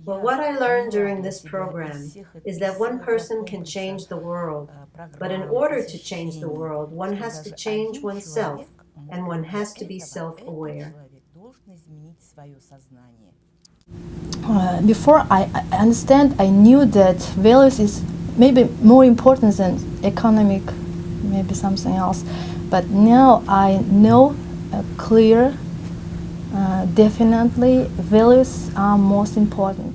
Well, what I learned during this program is that one person can change the world, but in order to change the world, one has to change oneself, and one has to be self-aware. Before I understand, I knew that values is maybe more important than economic, maybe something else. But now I know clear, definitely values are most important.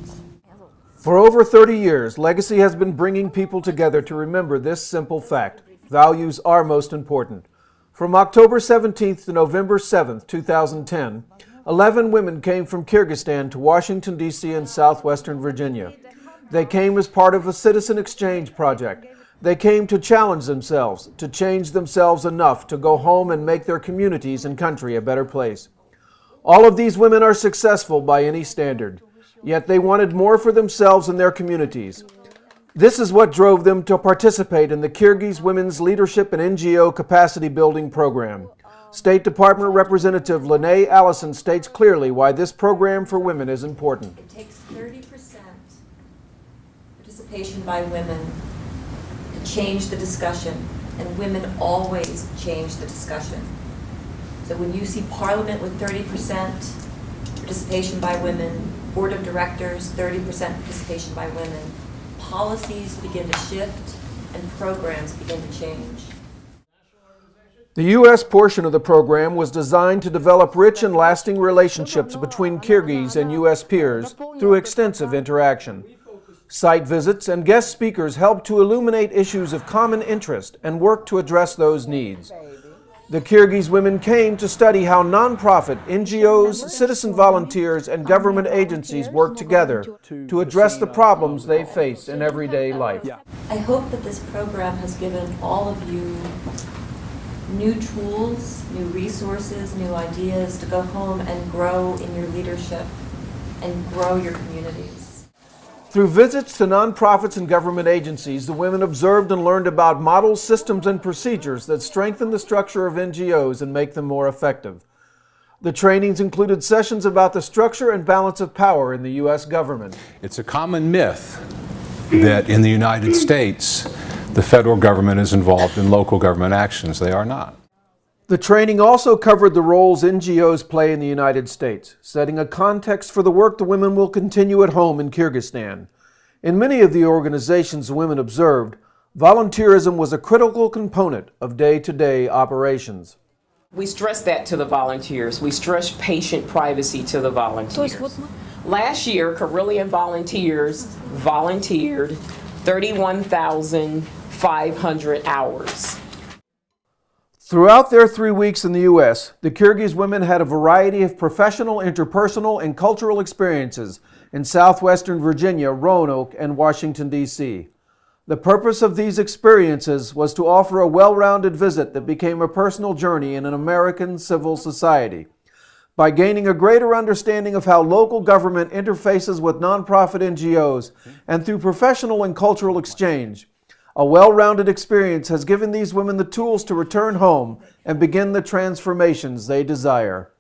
For over 30 years, Legacy has been bringing people together to remember this simple fact: values are most important. From October 17th to November 7th, 2010, 11 women came from Kyrgyzstan to Washington, D.C. and southwestern Virginia. They came as part of a citizen exchange project. They came to challenge themselves, to change themselves enough to go home and make their communities and country a better place. All of these women are successful by any standard, yet they wanted more for themselves and their communities. This is what drove them to participate in the Kyrgyz Women's Leadership and NGO Capacity Building Program. State Department Representative Lene Allison states clearly why this program for women is important. It takes 30% participation by women to change the discussion, and women always change the discussion. So when you see Parliament with 30% participation by women, Board of Directors, 30% participation by women, policies begin to shift and programs begin to change. The U.S. portion of the program was designed to develop rich and lasting relationships between Kyrgyz and U.S. peers through extensive interaction. Site visits and guest speakers helped to illuminate issues of common interest and work to address those needs. The Kyrgyz women came to study how nonprofit, NGOs, citizen volunteers, and government agencies work together to address the problems they face in everyday life. I hope that this program has given all of you new tools, new resources, new ideas to go home and grow in your leadership and grow your communities. Through visits to nonprofits and government agencies, the women observed and learned about models, systems, and procedures that strengthen the structure of NGOs and make them more effective. The trainings included sessions about the structure and balance of power in the U.S. government. It's a common myth that in the United States, the federal government is involved in local government actions. They are not. The training also covered the roles NGOs play in the United States, setting a context for the work the women will continue at home in Kyrgyzstan. In many of the organizations the women observed, volunteerism was a critical component of day-to-day operations. We stress that to the volunteers. We stress patient privacy to the volunteers. Last year, Karelian volunteers volunteered 31,500 hours. Throughout their 3 weeks in the U.S., the Kyrgyz women had a variety of professional, interpersonal, and cultural experiences in southwestern Virginia, Roanoke, and Washington, D.C. The purpose of these experiences was to offer a well-rounded visit that became a personal journey in an American civil society. By gaining a greater understanding of how local government interfaces with nonprofit NGOs and through professional and cultural exchange, a well-rounded experience has given these women the tools to return home and begin the transformations they desire.